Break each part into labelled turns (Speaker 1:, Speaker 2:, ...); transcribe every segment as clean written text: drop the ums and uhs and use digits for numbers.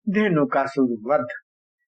Speaker 1: धेनुकासुर वध।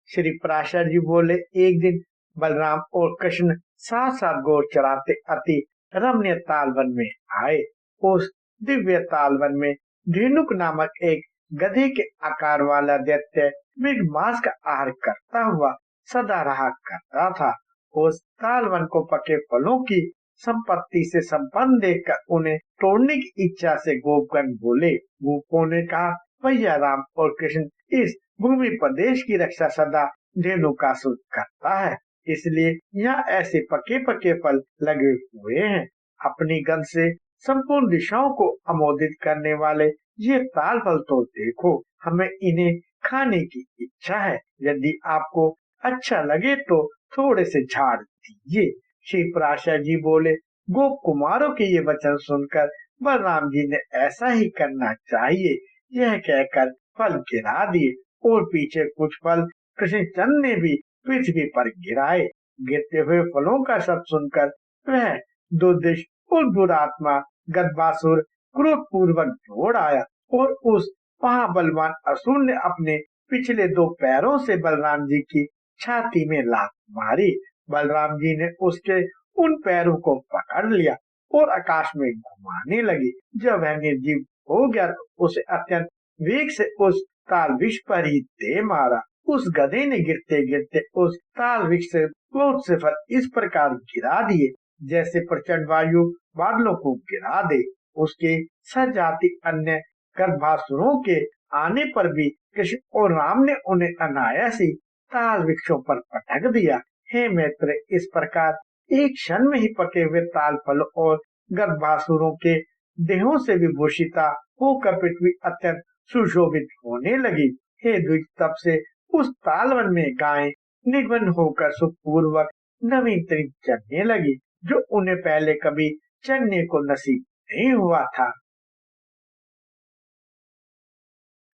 Speaker 1: श्री पराशर जी बोले, एक दिन बलराम और कृष्ण साथ साथ गौर चराते अति रमणीय तालवन में आए। उस दिव्य तालवन में धेनुक नामक एक गधे के आकार वाला दैत्य मृगमांस का आहार करता हुआ सदा रहा करता था। उस तालवन को पके फलों की संपत्ति से संपन्न देखकर उन्हें तोड़ने की इच्छा से गोपगण बोले। गोपों ने कहा, भैया राम और कृष्ण, इस भूमि प्रदेश की रक्षा सदा धेनुकासुर करता है, इसलिए यहाँ ऐसे पके पके फल लगे हुए हैं। अपनी गंध से संपूर्ण दिशाओं को आमोदित करने वाले ये ताल फल तो देखो, हमें इन्हें खाने की इच्छा है। यदि आपको अच्छा लगे तो थोड़े से झाड़ दीजिए। श्री पराशर जी बोले, गोप कुमारों के ये वचन सुनकर बलराम जी ने ऐसा ही करना चाहिए यह कहकर फल गिरा दिए और पीछे कुछ फल कृष्णचंद्र ने भी पृथ्वी पर गिराए। गिरते हुए फलों का शब्द सुनकर वह दुर्दिश और दुरात्मा गदबासुर क्रोध पूर्वक दौड़ आया और उस महाबलवान असुर ने अपने पिछले दो पैरों से बलराम जी की छाती में लात मारी। बलराम जी ने उसके उन पैरों को पकड़ लिया और आकाश में घुमाने लगी। जब वह निर्जीव हो गया तो उसे अत्यंत वेग से उस ताल वृक्ष पर ही दे मारा। उस गधे ने गिरते गिरते उस ताल वृक्ष से बहुत से फल इस प्रकार गिरा दिए जैसे प्रचंड वायु बादलों को गिरा दे। उसके सजाति अन्य गर्भासुरों के आने पर भी कृष्ण और राम ने उन्हें अनायास ही ताल वृक्षों पर पटक दिया। हे मित्र, इस प्रकार एक क्षण में ही पके हुए ताल फल और गर्भासुरों के देहों से विभूषिता होकर पृथ्वी अत्यंत सुशोभित होने लगी। हे द्विज, तब से उस तालवन में गायें निग्न होकर सुखपूर्वक नवीन तरी चरने लगी, जो उन्हें पहले कभी चरने को नसीब नहीं हुआ था।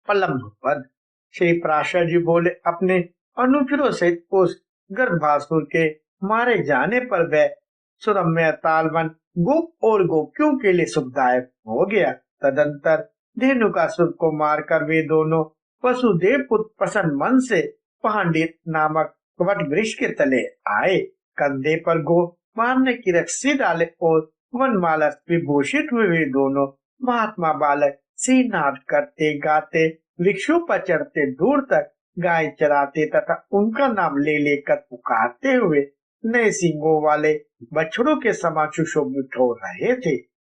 Speaker 1: पलम्ब पद। श्री पराशर जी बोले, अपने अनुचरों से उस गर्भासुर के मारे जाने पर वह सुरम्य तालवन गोप और गोपियों के लिए सुखदायक हो गया। तदंतर धेनुकासुर को मारकर वे दोनों वसुदेव पुत्र प्रसन्न मन से पांडित नामक वट वृक्ष के तले आए। कंधे पर गो मारने की रस्सी डाले और वनमाला विभूषित हुए दोनों महात्मा बालक श्रीनाथ करते गाते वृक्षों पर चढ़ते दूर तक गाय चराते तथा उनका नाम ले लेकर पुकारते हुए नए सींगों वाले बछड़ों के समान सुशोभित हो रहे थे।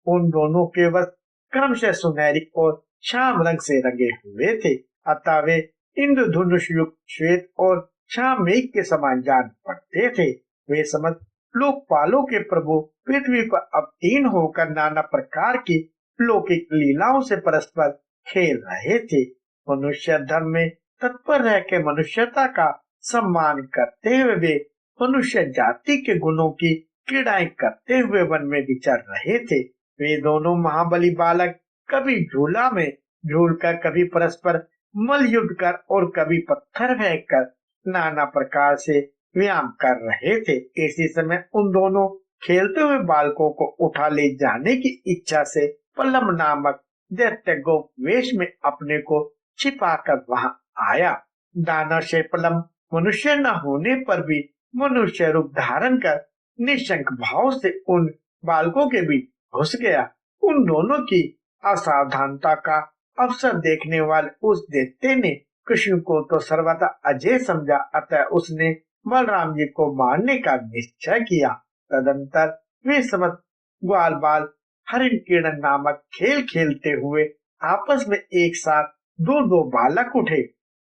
Speaker 1: उन दोनों के वस्त्र क्रमशः सुनहरी और श्याम रंग से रंगे हुए थे, अतः वे इंद्रधनुष युक्त श्वेत और श्याम मेघ के समान जान पड़ते थे। वे समस्त लोकपालों के प्रभु पृथ्वी पर अवतीर्ण होकर नाना प्रकार की लौकिक लीलाओं से परस्पर खेल रहे थे। मनुष्य धर्म में तत्पर रह के मनुष्यता का सम्मान करते हुए वे मनुष्य जाति के गुणों की क्रीड़ाएं करते हुए वन में विचर रहे थे। वे दोनों महाबली बालक कभी झूला में झूलकर, कभी परस्पर मल युद्ध कर और कभी पत्थर फेंक कर नाना प्रकार से व्यायाम कर रहे थे। इसी समय उन दोनों खेलते हुए बालकों को उठा ले जाने की इच्छा से पलम नामक दैत्य गोप वेश में अपने को छिपाकर वहां आया। दानव से पलम मनुष्य न होने पर भी मनुष्य रूप धारण कर निशंक भाव से उन बालकों के बीच घुस गया। उन दोनों की असावधानता का अवसर देखने वाले उस दैत्य ने कृष्ण को तो सर्वथा अजय समझा, अतः उसने बलराम जी को मारने का निश्चय किया। तदंतर वे समस्त ग्वाल बाल हरिण किरण नामक खेल खेलते हुए आपस में एक साथ दो दो बालक उठे।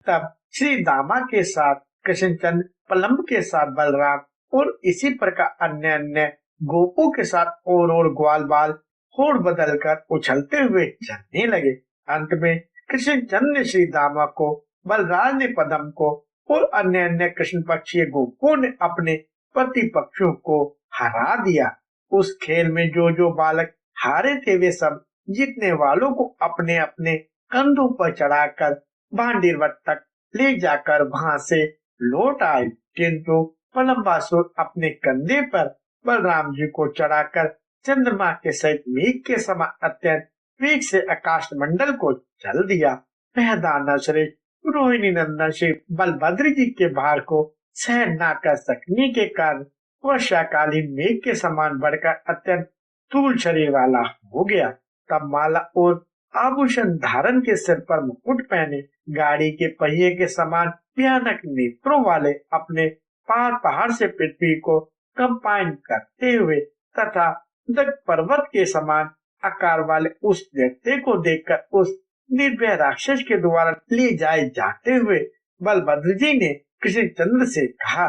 Speaker 1: तब श्री दामा के साथ कृष्णचंद्र, पलम्ब के साथ बलराम और इसी प्रकार अन्य अन्य गोपों के साथ और ग्वाल बाल होड़ बदल कर उछलते हुए चलने लगे। अंत में कृष्णचंद्र ने श्री दामा को, बलराज ने पदम को और अन्य अन्य कृष्ण पक्षीय गोपों ने अपने प्रतिपक्षों को हरा दिया। उस खेल में जो जो बालक हारे थे वे सब जीतने वालों को अपने अपने कंधों पर चढ़ाकर भांडीरवट तक ले जाकर वहां से लौट आए, किंतु पलम्बासुर अपने कंधे पर बलराम जी को चढ़ाकर चंद्रमा के सहित मेघ के समान अत्यंत वेग से आकाश मंडल को चल दिया। वह दानव श्रेष्ठ रोहिणी नंदन श्री बलभद्र जी के भार को सहन न कर सकने के कारण वर्षाकालीन मेघ के समान बढ़कर अत्यंत स्थूल शरीर वाला हो गया। तब माला और आभूषण धारण के सिर पर मुकुट पहने गाड़ी के पहिए के समान भयानक नेत्रों वाले अपने पार पहाड़ से पृथ्वी को कंपाइन करते हुए तथा दग पर्वत के समान आकार वाले उस व्यक्ति को देखकर उस निर्भय राक्षस के द्वारा ले जाए जाते हुए बलभद्र जी ने कृष्णचंद्र से कहा,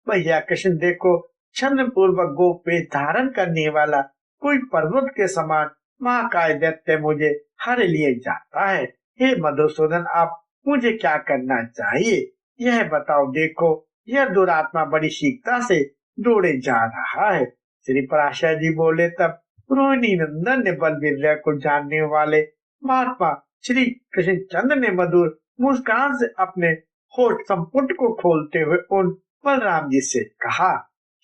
Speaker 1: भैया कृष्ण देखो, छंद पूर्वक गोप वेश धारण करने वाला कोई पर्वत के समान महाकाय दैत्य मुझे हर लिए जाता है। हे मधुसूदन, आप मुझे क्या करना चाहिए यह बताओ। देखो, यह दुरात्मा बड़ी शीघ्रता से दौड़े जा रहा है। श्री पराशर जी बोले। तब रोहिणी नंदन ने बलवीर को जानने वाले महात्मा श्री कृष्णचंद्र ने मधुर मुस्कान से अपने होठ संपुट को खोलते हुए उन बलराम जी से कहा।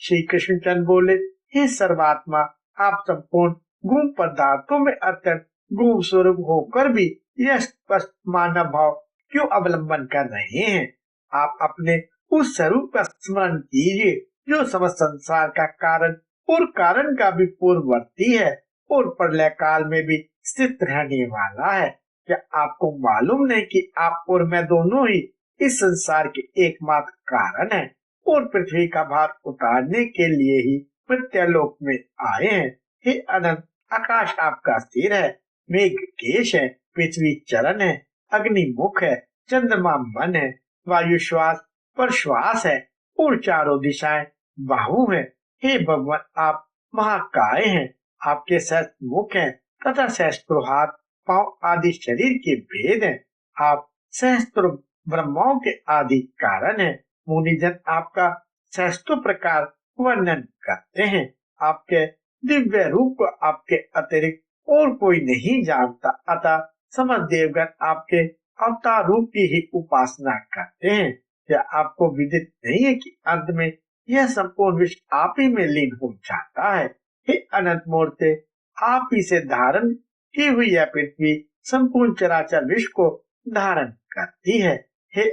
Speaker 1: श्री कृष्णचंद्र बोले, हे सर्वात्मा, आप संपूर्ण गुण पदार्थों में अत्यंत गुण स्वरूप होकर भी यह स्पष्ट मानव भाव क्यों अवलंबन कर रहे हैं? आप अपने उस स्वरूप का स्मरण कीजिए जो समस्त संसार का कारण और कारण का भी पूर्ववर्ती है और प्रलय काल में भी स्थित रहने वाला है। क्या आपको मालूम नहीं कि आप और मैं दोनों ही इस संसार के एकमात्र कारण हैं और पृथ्वी का भार उतारने के लिए ही मृत्युलोक में आए हैं। हे अनंत, आकाश आपका सिर है, मेघ केश है, पृथ्वी चरण है, अग्नि मुख है, चंद्रमा मन है, वायु श्वास पर श्वास है और चारों दिशाएं बाहु है। हे भगवान, आप महाकाय हैं, आपके सहस्त्र मुख हैं तथा सहस्त्रों हाथ पांव आदि शरीर के भेद हैं। आप सहस्त्र ब्रह्माओं के आदि कारण हैं। मुनिजन आपका सहस्त्रों प्रकार वर्णन करते हैं। आपके दिव्य रूप को आपके अतिरिक्त और कोई नहीं जानता, अतः समस्त देवगण आपके अवतार रूप की ही उपासना करते हैं। क्या आपको विदित नहीं है कि अंत में यह संपूर्ण विश्व आप ही में लीन हो जाता है? हे अनंत मूर्ति, आप ही से धारण की हुई यह पृथ्वी संपूर्ण चराचर विश्व को धारण करती है। हे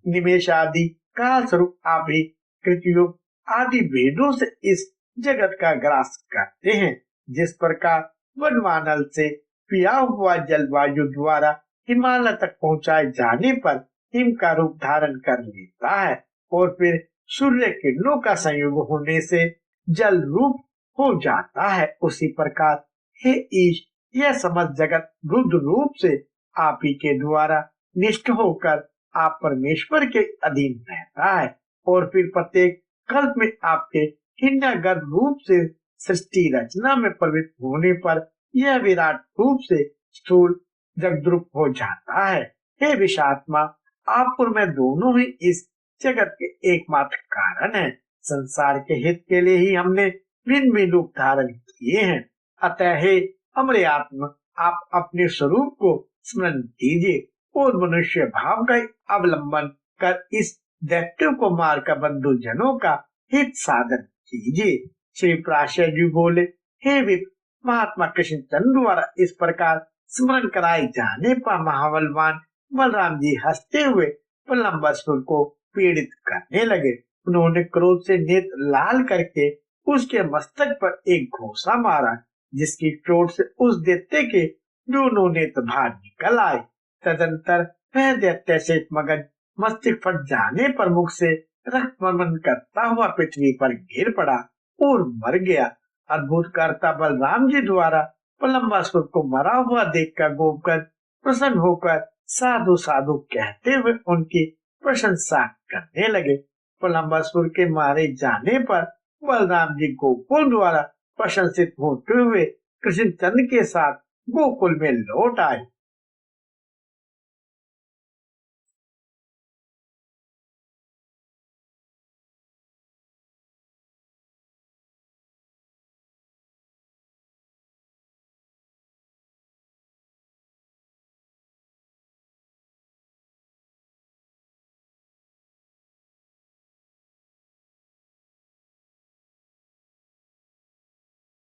Speaker 1: निमेश आदि काल स्वरूप आप ही कृतयुग आदि भेदों से इस जगत का ग्रास करते हैं। जिस प्रकार वनवानल से पिया हुआ जलवायु द्वारा हिमालय तक पहुंचाए जाने पर हिम का रूप धारण कर लेता है और फिर सूर्य किरणों का संयोग होने से जल रूप हो जाता है, उसी प्रकार हे ईश, यह समस्त जगत रुद्र रूप से आप ही के द्वारा निष्ठ होकर आप परमेश्वर के अधीन रहता है और फिर प्रत्येक कल्प में आपके हिरण्यगर्भ रूप से सृष्टि रचना में प्रवृत्त होने पर यह विराट रूप से स्थूल जगद्रूप हो जाता है। हे विषात्मा, आप और मैं दोनों ही इस जगत के एकमात्र कारण हैं। संसार के हित के लिए ही हमने भिन्न भिन्न रूप धारण किए हैं। अतः हे अमर आत्मा, आप अपने स्वरूप को स्मरण कीजिए और मनुष्य भाव का अवलंबन कर इस दैत्य को मारकर बंधु जनों का हित साधन कीजिए। श्री पराशर जी बोले, हे विप्र, महात्मा कृष्णचंद्र द्वारा इस प्रकार स्मरण कराए जाने पर महाबलवान बलराम जी हंसते हुए प्रलंबासुर को पीड़ित करने लगे। उन्होंने क्रोध से नेत्र लाल करके उसके मस्तक पर एक घोंसा मारा, जिसकी चोट से उस दैत्य के दोनों नेत्र बाहर निकल आए। तदंतर वह दैत्य से मगन मस्तिष्क फट जाने पर मुख से रक्त मर्मन करता हुआ पृथ्वी पर गिर पड़ा और मर गया। अद्भुत कर्ता बलराम जी द्वारा प्रलंबासुर को मरा हुआ देखकर गोपगण प्रसन्न होकर साधु साधु कहते हुए उनकी प्रशंसा करने लगे। प्रलंबासुर के मारे जाने पर बलराम जी गोकुल द्वारा प्रशंसित होते हुए कृष्णचंद्र के साथ गोकुल में लौट आए।